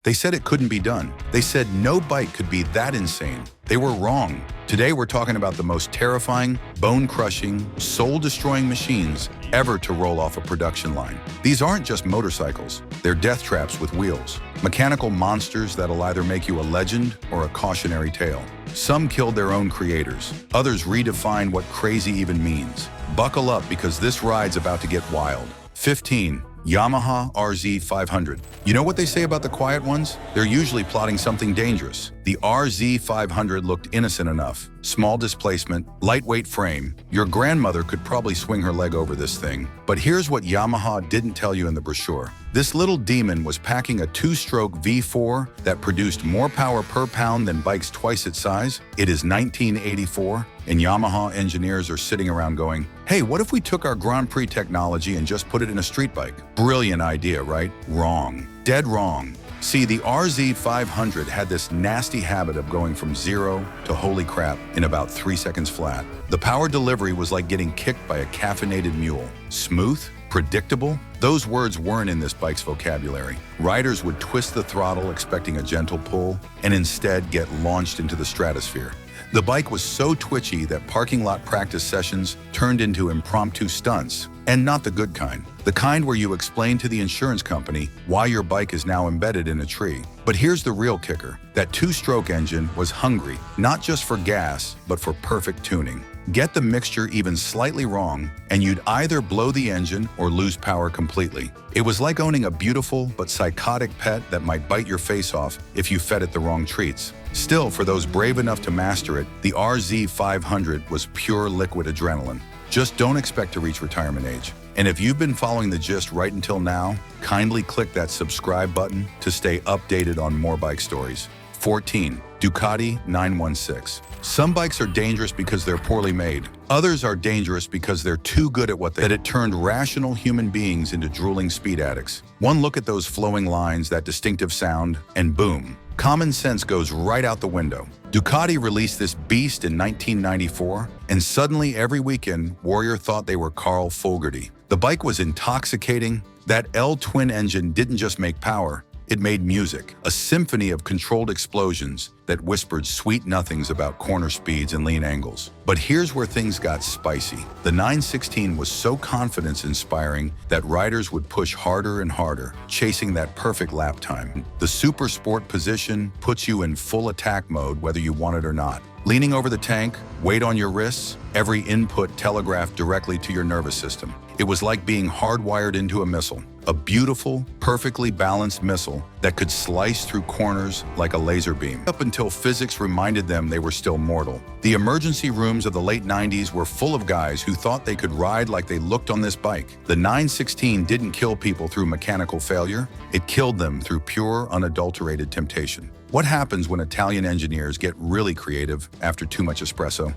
They said it couldn't be done. They said no bike could be that insane. They were wrong. Today we're talking about the most terrifying, bone-crushing, soul-destroying machines ever to roll off a production line. These aren't just motorcycles. They're death traps with wheels. Mechanical monsters that'll either make you a legend or a cautionary tale. Some killed their own creators. Others redefined what crazy even means. Buckle up because this ride's about to get wild. 15. Yamaha RZ500. You know what they say about the quiet ones? They're usually plotting something dangerous. The RZ500 looked innocent enough. Small displacement, lightweight frame. Your grandmother could probably swing her leg over this thing. But here's what Yamaha didn't tell you in the brochure. This little demon was packing a two-stroke V4 that produced more power per pound than bikes twice its size. It is 1984, and Yamaha engineers are sitting around going, hey, what if we took our Grand Prix technology and just put it in a street bike? Brilliant idea, right? Wrong. Dead wrong. See, the RZ500 had this nasty habit of going from 0 to holy crap in about 3 seconds flat. The power delivery was like getting kicked by a caffeinated mule. Smooth? Predictable? Those words weren't in this bike's vocabulary. Riders would twist the throttle expecting a gentle pull and instead get launched into the stratosphere. The bike was so twitchy that parking lot practice sessions turned into impromptu stunts, and not the good kind. The kind where you explain to the insurance company why your bike is now embedded in a tree. But here's the real kicker. That two-stroke engine was hungry, not just for gas, but for perfect tuning. Get the mixture even slightly wrong, and you'd either blow the engine or lose power completely. It was like owning a beautiful but psychotic pet that might bite your face off if you fed it the wrong treats. Still, for those brave enough to master it, the RZ500 was pure liquid adrenaline. Just don't expect to reach retirement age. And if you've been following the gist right until now, kindly click that subscribe button to stay updated on more bike stories. 14. Ducati 916. Some bikes are dangerous because they're poorly made. Others are dangerous because they're too good at what they do. It turned rational human beings into drooling speed addicts. One look at those flowing lines, that distinctive sound, and boom, common sense goes right out the window. Ducati released this beast in 1994, and suddenly every weekend, Warrior thought they were Carl Fogarty. The bike was intoxicating. That L-twin engine didn't just make power, it made music, a symphony of controlled explosions that whispered sweet nothings about corner speeds and lean angles. But here's where things got spicy. The 916 was so confidence-inspiring that riders would push harder and harder, chasing that perfect lap time. The super sport position puts you in full attack mode whether you want it or not. Leaning over the tank, weight on your wrists, every input telegraphed directly to your nervous system. It was like being hardwired into a missile. A beautiful, perfectly balanced missile that could slice through corners like a laser beam, up until physics reminded them they were still mortal. The emergency rooms of the late 90s were full of guys who thought they could ride like they looked on this bike. The 916 didn't kill people through mechanical failure, it killed them through pure, unadulterated temptation. What happens when Italian engineers get really creative after too much espresso?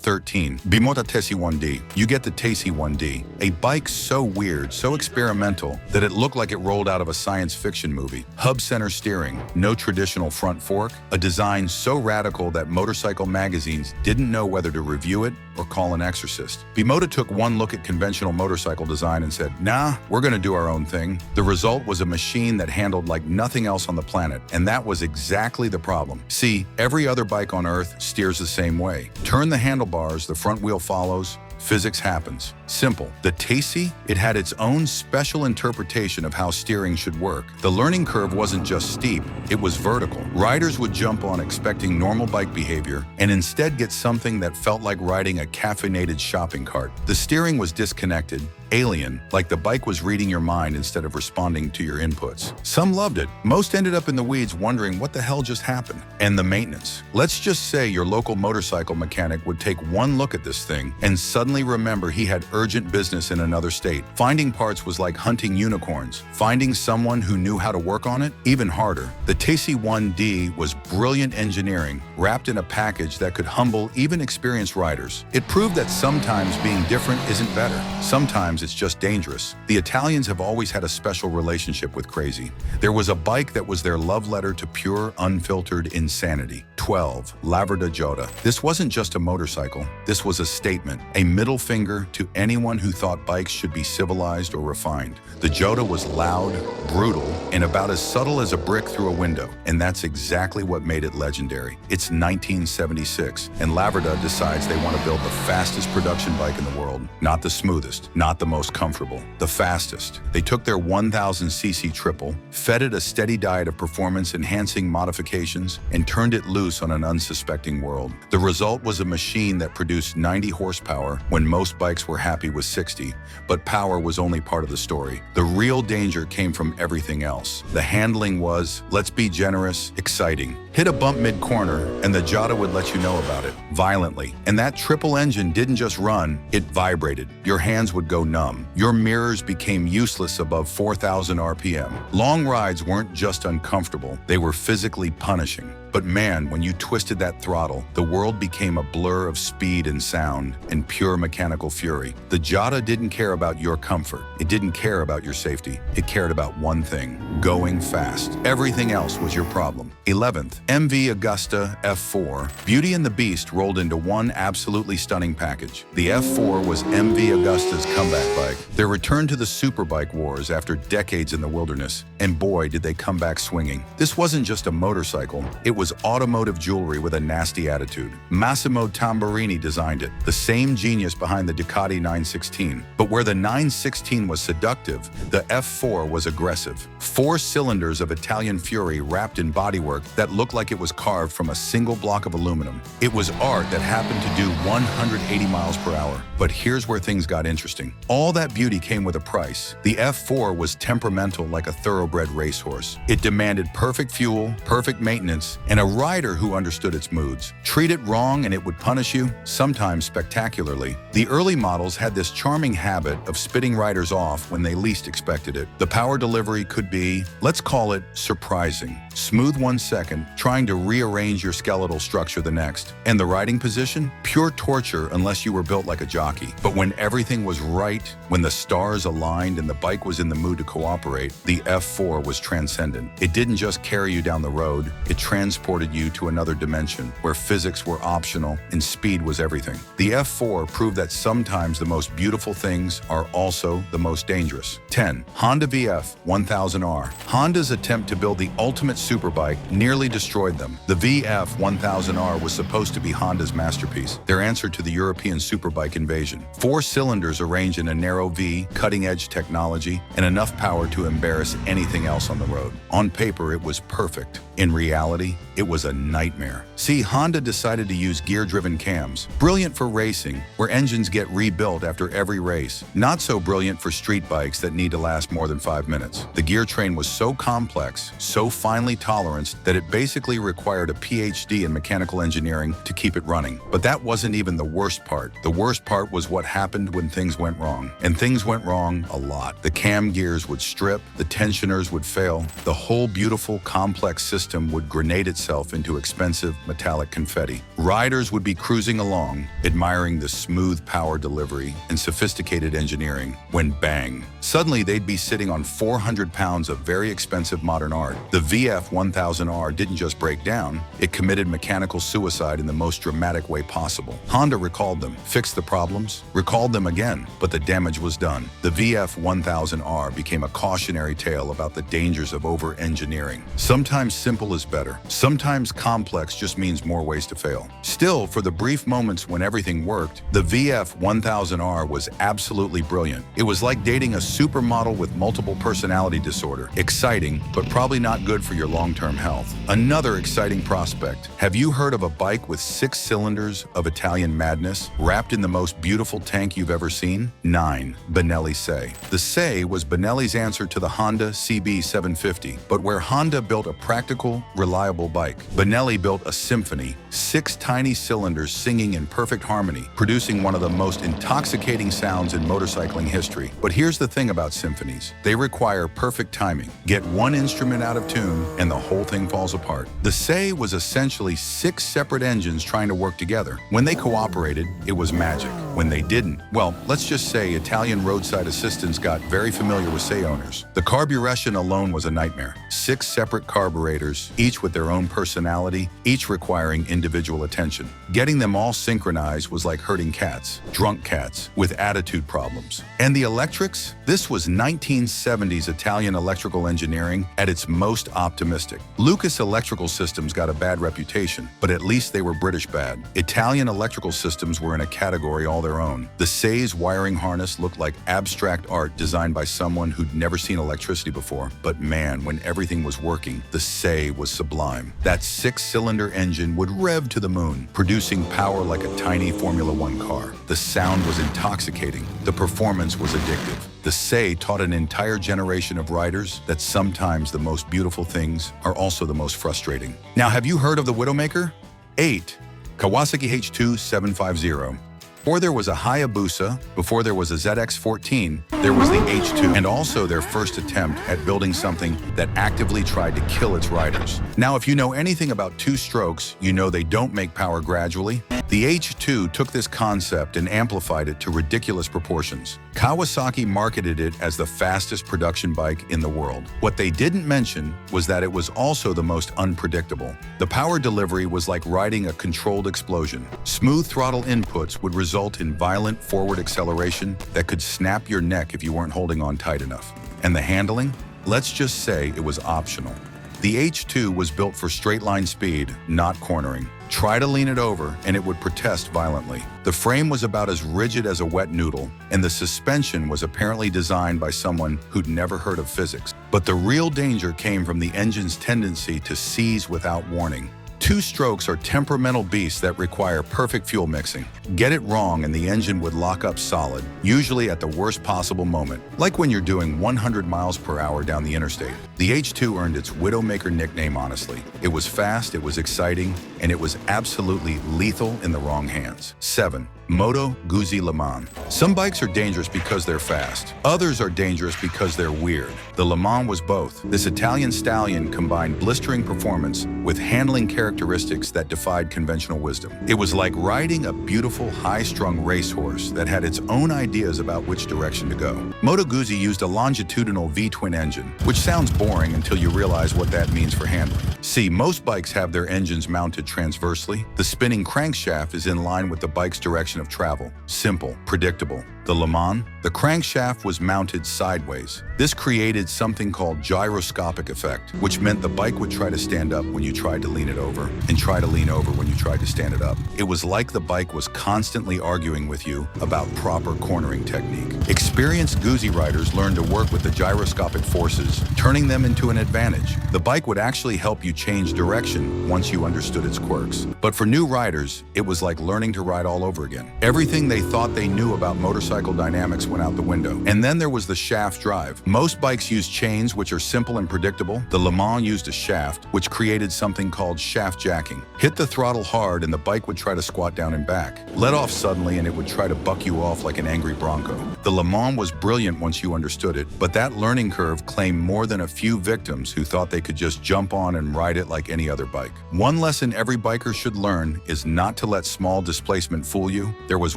13. Bimota Tacy 1D. You get the Tacy 1D, a bike so weird, so experimental, that it looked like it rolled out of a science fiction movie. Hub center steering, no traditional front fork, a design so radical that motorcycle magazines didn't know whether to review it or call an exorcist. Bimota took one look at conventional motorcycle design and said, nah, we're gonna do our own thing. The result was a machine that handled like nothing else on the planet, and that was exactly the problem. See, every other bike on Earth steers the same way. Turn the handlebars, the front wheel follows, physics happens. Simple. The Tacy, it had its own special interpretation of how steering should work. The learning curve wasn't just steep, it was vertical. Riders would jump on expecting normal bike behavior and instead get something that felt like riding a caffeinated shopping cart. The steering was disconnected, alien, like the bike was reading your mind instead of responding to your inputs. Some loved it. Most ended up in the weeds wondering what the hell just happened. And the maintenance. Let's just say your local motorcycle mechanic would take one look at this thing and suddenly remember he had urgent business in another state. Finding parts was like hunting unicorns. Finding someone who knew how to work on it, even harder. The Tacy 1D was brilliant engineering wrapped in a package that could humble even experienced riders. It proved that sometimes being different isn't better. Sometimes it's just dangerous. The Italians have always had a special relationship with crazy. There was a bike that was their love letter to pure, unfiltered insanity. 12. Labrada Joda. This wasn't just a motorcycle. This was a statement, a middle finger to anyone who thought bikes should be civilized or refined. The Joda was loud, brutal, and about as subtle as a brick through a window. And that's exactly what made it legendary. It's 1976, and Labrada decides they want to build the fastest production bike in the world. Not the smoothest, not the most comfortable, the fastest. They took their 1000cc triple, fed it a steady diet of performance-enhancing modifications, and turned it loose on an unsuspecting world. The result was a machine that produced 90 horsepower when most bikes were happy with 60, but power was only part of the story. The real danger came from everything else. The handling was, let's be generous, exciting. Hit a bump mid-corner, and the Joda would let you know about it, violently. And that triple engine didn't just run, it vibrated. Your hands would go numb. Your mirrors became useless above 4,000 RPM. Long rides weren't just uncomfortable, they were physically punishing. But man, when you twisted that throttle, the world became a blur of speed and sound and pure mechanical fury. The Joda didn't care about your comfort. It didn't care about your safety. It cared about one thing: going fast. Everything else was your problem. 11th, MV Augusta F4. Beauty and the Beast rolled into one absolutely stunning package. The F4 was MV Augusta's comeback bike. Their return to the superbike wars after decades in the wilderness. And boy, did they come back swinging. This wasn't just a motorcycle. It was automotive jewelry with a nasty attitude. Massimo Tamburini designed it, the same genius behind the Ducati 916. But where the 916 was seductive, the F4 was aggressive. 4 cylinders of Italian fury wrapped in bodywork that looked like it was carved from a single block of aluminum. It was art that happened to do 180 miles per hour. But here's where things got interesting. All that beauty came with a price. The F4 was temperamental like a thoroughbred racehorse. It demanded perfect fuel, perfect maintenance, and a rider who understood its moods. Treat it wrong and it would punish you, sometimes spectacularly. The early models had this charming habit of spitting riders off when they least expected it. The power delivery could be, let's call it, surprising. Smooth one second, trying to rearrange your skeletal structure the next. And the riding position? Pure torture unless you were built like a jockey. But when everything was right, when the stars aligned and the bike was in the mood to cooperate, the F4 was transcendent. It didn't just carry you down the road, it transported you to another dimension where physics were optional and speed was everything. The F4 proved that sometimes the most beautiful things are also the most dangerous. 10. Honda VF 1000R. Honda's attempt to build the ultimate superbike nearly destroyed them. The VF 1000R was supposed to be Honda's masterpiece, their answer to the European superbike invasion. 4 cylinders arranged in a narrow V, cutting-edge technology, and enough power to embarrass anything else on the road. On paper, it was perfect. In reality, it was a nightmare. See, Honda decided to use gear-driven cams. Brilliant for racing, where engines get rebuilt after every race. Not so brilliant for street bikes that need to last more than 5 minutes. The gear train was so complex, so finely toleranced, that it basically required a PhD in mechanical engineering to keep it running. But that wasn't even the worst part. The worst part was what happened when things went wrong. And things went wrong a lot. The cam gears would strip, the tensioners would fail, the whole beautiful, complex system would grenade itself into expensive metallic confetti. Riders would be cruising along, admiring the smooth power delivery and sophisticated engineering, when bang, suddenly they'd be sitting on 400 pounds of very expensive modern art. The VF 1000R didn't just break down, it committed mechanical suicide in the most dramatic way possible. Honda recalled them, fixed the problems, recalled them again, but the damage was done. The VF 1000R became a cautionary tale about the dangers of over-engineering. Sometimes simple is better. Sometimes complex just means more ways to fail. Still, for the brief moments when everything worked, the VF 1000R was absolutely brilliant. It was like dating a supermodel with multiple personality disorder. Exciting, but probably not good for your long-term health. Another exciting prospect. Have you heard of a bike with 6 cylinders of Italian madness, wrapped in the most beautiful tank you've ever seen? 9. Benelli SE. The SE was Benelli's answer to the Honda CB750, but where Honda built a practical, reliable bike, Benelli built a symphony, 6 tiny cylinders singing in perfect harmony, producing one of the most intoxicating sounds in motorcycling history. But here's the thing about symphonies. They require perfect timing. Get one instrument out of tune and the whole thing falls apart. The SE was essentially 6 separate engines trying to work together. When they cooperated, it was magic. When they didn't, well, let's just say Italian roadside assistants got very familiar with SE owners. The carburation alone was a nightmare. 6 separate carburetors, each with their own personality, each requiring individual attention. Getting them all synchronized was like herding cats, drunk cats, with attitude problems. And the electrics? This was 1970s Italian electrical engineering at its most optimistic. Lucas Electrical Systems got a bad reputation, but at least they were British bad. Italian electrical systems were in a category all their own. The SE's wiring harness looked like abstract art designed by someone who'd never seen electricity before. But man, when everything was working, the SE was sublime. That 6-cylinder engine would rev to the moon, producing power like a tiny Formula One car. The sound was intoxicating. The performance was addictive. The SE taught an entire generation of riders that sometimes the most beautiful things are also the most frustrating. Now, have you heard of the Widowmaker? 8. Kawasaki H2 750. Before there was a Hayabusa, before there was a ZX14, there was the H2, and also their first attempt at building something that actively tried to kill its riders. Now, if you know anything about two-strokes, you know they don't make power gradually. The H2 took this concept and amplified it to ridiculous proportions. Kawasaki marketed it as the fastest production bike in the world. What they didn't mention was that it was also the most unpredictable. The power delivery was like riding a controlled explosion. Smooth throttle inputs would result in violent forward acceleration that could snap your neck if you weren't holding on tight enough. And the handling? Let's just say it was optional. The H2 was built for straight-line speed, not cornering. Try to lean it over, and it would protest violently. The frame was about as rigid as a wet noodle, and the suspension was apparently designed by someone who'd never heard of physics. But the real danger came from the engine's tendency to seize without warning. Two-strokes are temperamental beasts that require perfect fuel mixing. Get it wrong and the engine would lock up solid, usually at the worst possible moment, like when you're doing 100 miles per hour down the interstate. The H2 earned its Widowmaker nickname honestly. It was fast, it was exciting, and it was absolutely lethal in the wrong hands. 7. Moto Gui Le Man. Some bikes are dangerous because they're fast. Others are dangerous because they're weird. The Le Man was both. This Italian stallion combined blistering performance with handling characteristics that defied conventional wisdom. It was like riding a beautiful, high-strung racehorse that had its own ideas about which direction to go. Moto Gui used a longitudinal V-twin engine, which sounds boring until you realize what that means for handling. See, most bikes have their engines mounted transversely. The spinning crankshaft is in line with the bike's direction of travel. Simple, predictable. The Le Man, the crankshaft was mounted sideways. This created something called gyroscopic effect, which meant the bike would try to stand up when you tried to lean it over, and try to lean over when you tried to stand it up. It was like the bike was constantly arguing with you about proper cornering technique. Experienced Gui riders learned to work with the gyroscopic forces, turning them into an advantage. The bike would actually help you change direction once you understood its quirks. But for new riders, it was like learning to ride all over again. Everything they thought they knew about motorcycle dynamics went out the window. And then there was the shaft drive. Most bikes use chains, which are simple and predictable. The Le Man used a shaft, which created something called shaft jacking. Hit the throttle hard and the bike would try to squat down and back. Let off suddenly and it would try to buck you off like an angry bronco. The Le Man was brilliant once you understood it, but that learning curve claimed more than a few victims who thought they could just jump on and ride it like any other bike. One lesson every biker should learn is not to let small displacement fool you. There was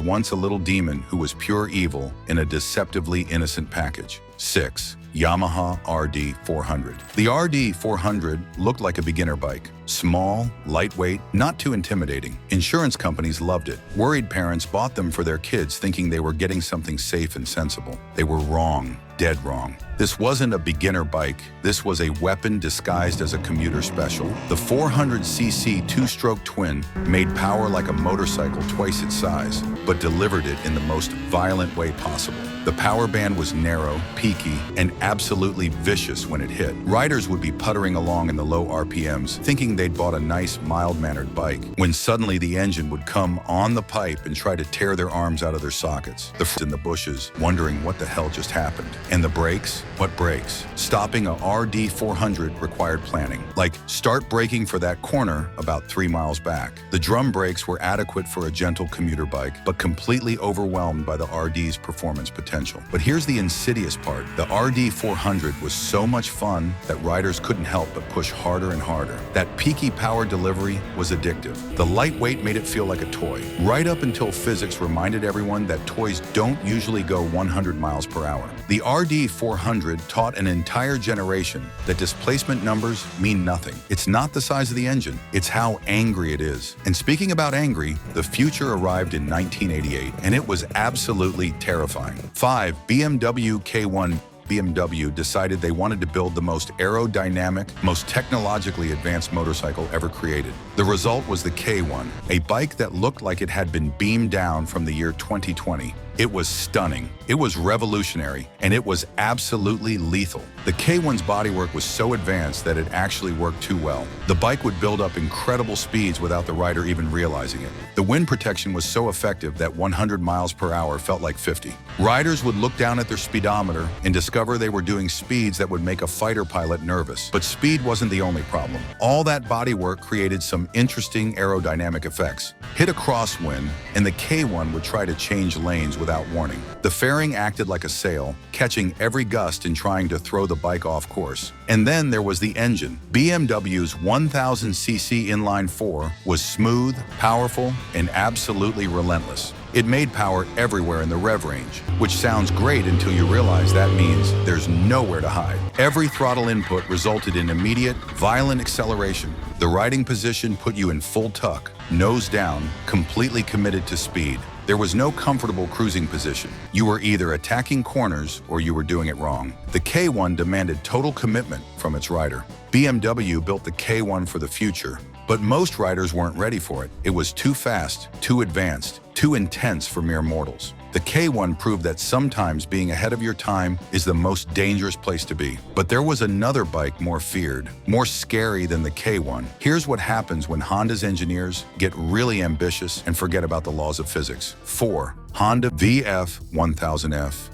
once a little demon who was pure evil in a deceptively innocent package. 6. Yamaha RD400. The RD400 looked like a beginner bike. Small, lightweight, not too intimidating. Insurance companies loved it. Worried parents bought them for their kids thinking they were getting something safe and sensible. They were wrong. Dead wrong. This wasn't a beginner bike. This was a weapon disguised as a commuter special. The 400cc two-stroke twin made power like a motorcycle twice its size, but delivered it in the most violent way possible. The power band was narrow, peaky, and absolutely vicious when it hit. Riders would be puttering along in the low RPMs, thinking they'd bought a nice, mild-mannered bike, when suddenly the engine would come on the pipe and try to tear their arms out of their sockets. The in the bushes, wondering what the hell just happened. And the brakes? What brakes? Stopping a RD400 required planning. Like, start braking for that corner about 3 miles back. The drum brakes were adequate for a gentle commuter bike, but completely overwhelmed by the RD's performance potential. But here's the insidious part. The RD400 was so much fun that riders couldn't help but push harder and harder. That peaky power delivery was addictive. The lightweight made it feel like a toy, right up until physics reminded everyone that toys don't usually go 100 miles per hour. The RD400 taught an entire generation that displacement numbers mean nothing. It's not the size of the engine, it's how angry it is. And speaking about angry, the future arrived in 1988, and it was absolutely terrifying. 5. BMW K1. BMW decided they wanted to build the most aerodynamic, most technologically advanced motorcycle ever created. The result was the K1, a bike that looked like it had been beamed down from the year 2020. It was stunning, it was revolutionary, and it was absolutely lethal. The K1's bodywork was so advanced that it actually worked too well. The bike would build up incredible speeds without the rider even realizing it. The wind protection was so effective that 100 miles per hour felt like 50. Riders would look down at their speedometer and discover they were doing speeds that would make a fighter pilot nervous. But speed wasn't the only problem. All that bodywork created some interesting aerodynamic effects. Hit a crosswind, and the K1 would try to change lanes without warning. The fairing acted like a sail, catching every gust and trying to throw the bike off course. And then there was the engine. BMW's 1000cc inline-4 was smooth, powerful, and absolutely relentless. It made power everywhere in the rev range, which sounds great until you realize that means there's nowhere to hide. Every throttle input resulted in immediate, violent acceleration. The riding position put you in full tuck, nose down, completely committed to speed. There was no comfortable cruising position. You were either attacking corners or you were doing it wrong. The K1 demanded total commitment from its rider. BMW built the K1 for the future, but most riders weren't ready for it. It was too fast, too advanced, too intense for mere mortals. The K1 proved that sometimes being ahead of your time is the most dangerous place to be. But there was another bike more feared, more scary than the K1. Here's what happens when Honda's engineers get really ambitious and forget about the laws of physics. 4. Honda VF1000F.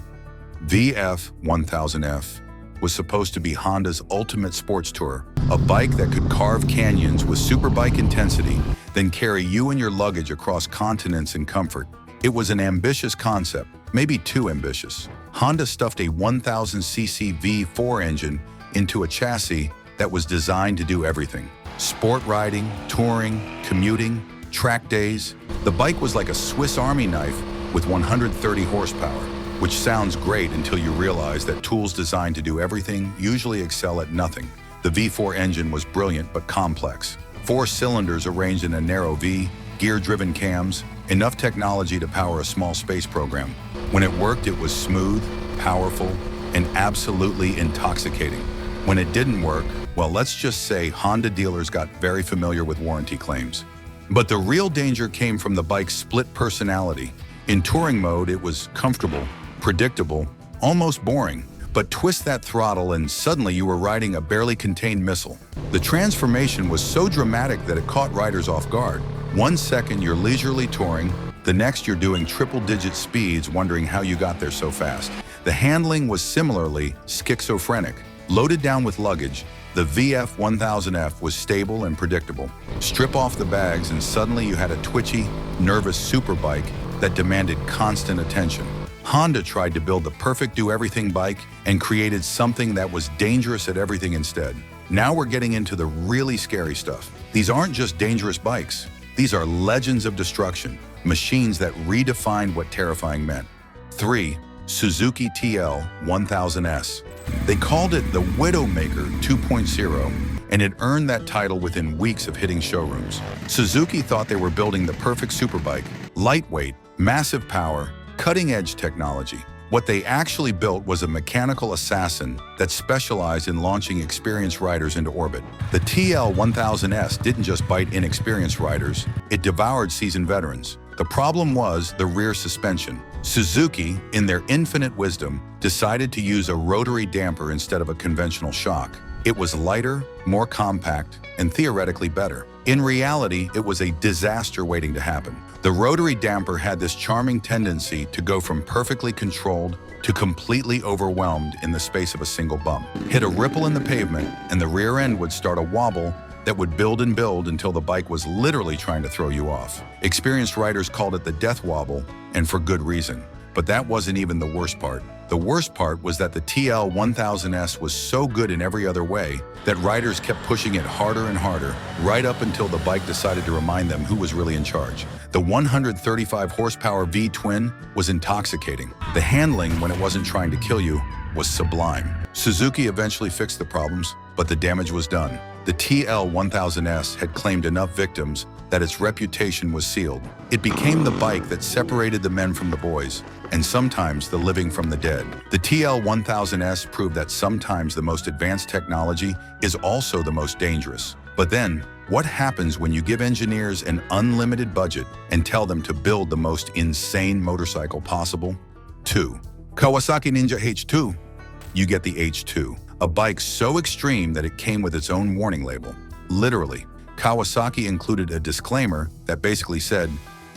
VF1000F was supposed to be Honda's ultimate sports tourer, a bike that could carve canyons with superbike intensity, then carry you and your luggage across continents in comfort. It was an ambitious concept, maybe too ambitious. Honda stuffed a 1000cc V4 engine into a chassis that was designed to do everything. Sport riding, touring, commuting, track days. The bike was like a Swiss Army knife with 130 horsepower, which sounds great until you realize that tools designed to do everything usually excel at nothing. The V4 engine was brilliant but complex. 4 cylinders arranged in a narrow V, gear-driven cams, enough technology to power a small space program. When it worked, it was smooth, powerful, and absolutely intoxicating. When it didn't work, well, let's just say Honda dealers got very familiar with warranty claims. But the real danger came from the bike's split personality. In touring mode, it was comfortable, predictable, almost boring. But twist that throttle and suddenly you were riding a barely contained missile. The transformation was so dramatic that it caught riders off guard. 1 second you're leisurely touring, the next you're doing triple-digit speeds wondering how you got there so fast. The handling was similarly schizophrenic. Loaded down with luggage, the VF1000F was stable and predictable. Strip off the bags and suddenly you had a twitchy, nervous superbike that demanded constant attention. Honda tried to build the perfect do-everything bike and created something that was dangerous at everything instead. Now we're getting into the really scary stuff. These aren't just dangerous bikes. These are legends of destruction, machines that redefined what terrifying meant. 3. Suzuki TL1000S. They called it the Widowmaker 2.0, and it earned that title within weeks of hitting showrooms. Suzuki thought they were building the perfect superbike, lightweight, massive power, cutting-edge technology. What they actually built was a mechanical assassin that specialized in launching experienced riders into orbit. The TL1000S didn't just bite inexperienced riders, it devoured seasoned veterans. The problem was the rear suspension. Suzuki, in their infinite wisdom, decided to use a rotary damper instead of a conventional shock. It was lighter, more compact, and theoretically better. In reality, it was a disaster waiting to happen. The rotary damper had this charming tendency to go from perfectly controlled to completely overwhelmed in the space of a single bump. Hit a ripple in the pavement, and the rear end would start a wobble that would build and build until the bike was literally trying to throw you off. Experienced riders called it the death wobble, and for good reason. But that wasn't even the worst part. The worst part was that the TL1000S was so good in every other way that riders kept pushing it harder and harder, right up until the bike decided to remind them who was really in charge. The 135 horsepower V-twin was intoxicating. The handling, when it wasn't trying to kill you, was sublime. Suzuki eventually fixed the problems, but the damage was done. The TL1000S had claimed enough victims that its reputation was sealed. It became the bike that separated the men from the boys, and sometimes the living from the dead. The TL1000S proved that sometimes the most advanced technology is also the most dangerous. But then, what happens when you give engineers an unlimited budget and tell them to build the most insane motorcycle possible? 2. Kawasaki Ninja H2. You get the H2, a bike so extreme that it came with its own warning label. Literally, Kawasaki included a disclaimer that basically said,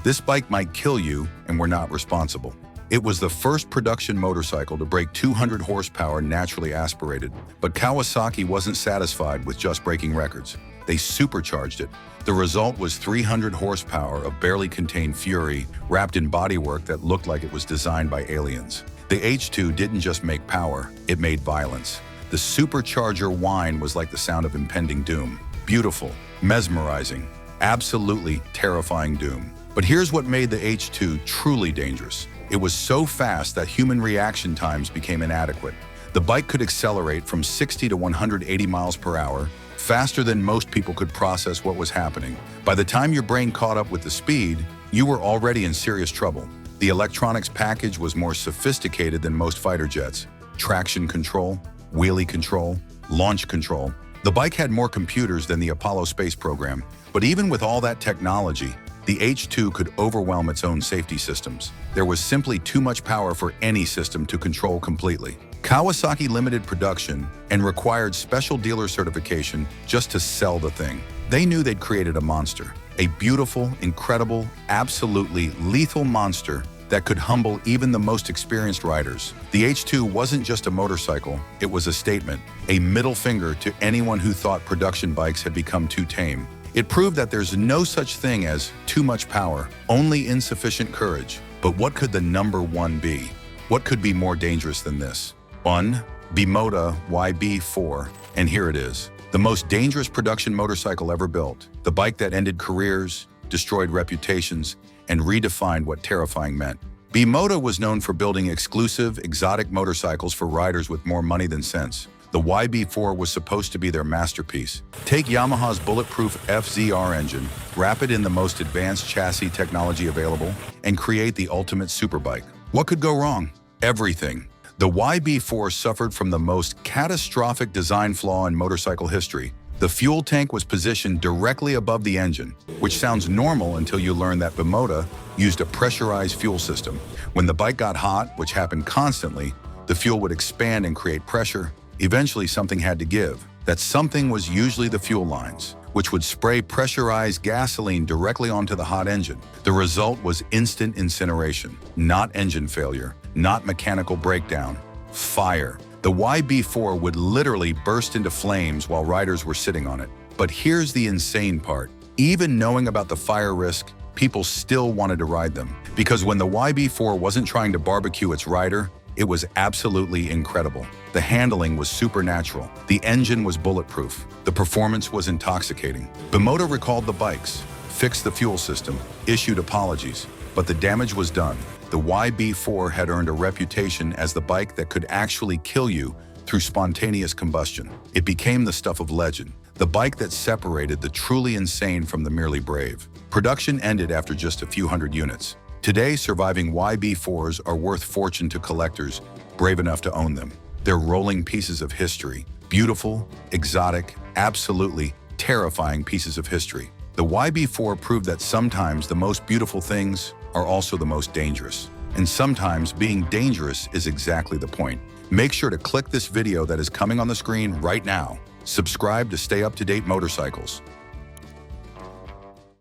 "This bike might kill you and we're not responsible." It was the first production motorcycle to break 200 horsepower naturally aspirated, but Kawasaki wasn't satisfied with just breaking records. They supercharged it. The result was 300 horsepower of barely contained fury wrapped in bodywork that looked like it was designed by aliens. The H2 didn't just make power, it made violence. The supercharger whine was like the sound of impending doom. Beautiful, mesmerizing, absolutely terrifying doom. But here's what made the H2 truly dangerous. It was so fast that human reaction times became inadequate. The bike could accelerate from 60 to 180 miles per hour, faster than most people could process what was happening. By the time your brain caught up with the speed, you were already in serious trouble. The electronics package was more sophisticated than most fighter jets. Traction control, wheelie control, launch control. The bike had more computers than the Apollo space program. But even with all that technology, the H2 could overwhelm its own safety systems. There was simply too much power for any system to control completely. Kawasaki limited production and required special dealer certification just to sell the thing. They knew they'd created a monster, a beautiful, incredible, absolutely lethal monster that could humble even the most experienced riders. The H2 wasn't just a motorcycle, it was a statement, a middle finger to anyone who thought production bikes had become too tame. It proved that there's no such thing as too much power, only insufficient courage. But what could the number one be? What could be more dangerous than this? 1. Bimota YB4, and here it is. The most dangerous production motorcycle ever built. The bike that ended careers, destroyed reputations, and redefined what terrifying meant. Bimota was known for building exclusive, exotic motorcycles for riders with more money than sense. The YB4 was supposed to be their masterpiece. Take Yamaha's bulletproof FZR engine, wrap it in the most advanced chassis technology available, and create the ultimate superbike. What could go wrong? Everything. The YB4 suffered from the most catastrophic design flaw in motorcycle history. The fuel tank was positioned directly above the engine, which sounds normal until you learn that Bimota used a pressurized fuel system. When the bike got hot, which happened constantly, the fuel would expand and create pressure. Eventually, something had to give. That something was usually the fuel lines, which would spray pressurized gasoline directly onto the hot engine. The result was instant incineration, not engine failure, not mechanical breakdown, fire. The YB4 would literally burst into flames while riders were sitting on it. But here's the insane part. Even knowing about the fire risk, people still wanted to ride them. Because when the YB4 wasn't trying to barbecue its rider, it was absolutely incredible. The handling was supernatural. The engine was bulletproof. The performance was intoxicating. Bimota recalled the bikes, fixed the fuel system, issued apologies, but the damage was done. The YB4 had earned a reputation as the bike that could actually kill you through spontaneous combustion. It became the stuff of legend, the bike that separated the truly insane from the merely brave. Production ended after just a few hundred units. Today, surviving YB4s are worth fortune to collectors brave enough to own them. They're rolling pieces of history, beautiful, exotic, absolutely terrifying pieces of history. The YB4 proved that sometimes the most beautiful things are also the most dangerous. And sometimes being dangerous is exactly the point. Make sure to click this video that is coming on the screen right now Subscribe to stay up to date motorcycles.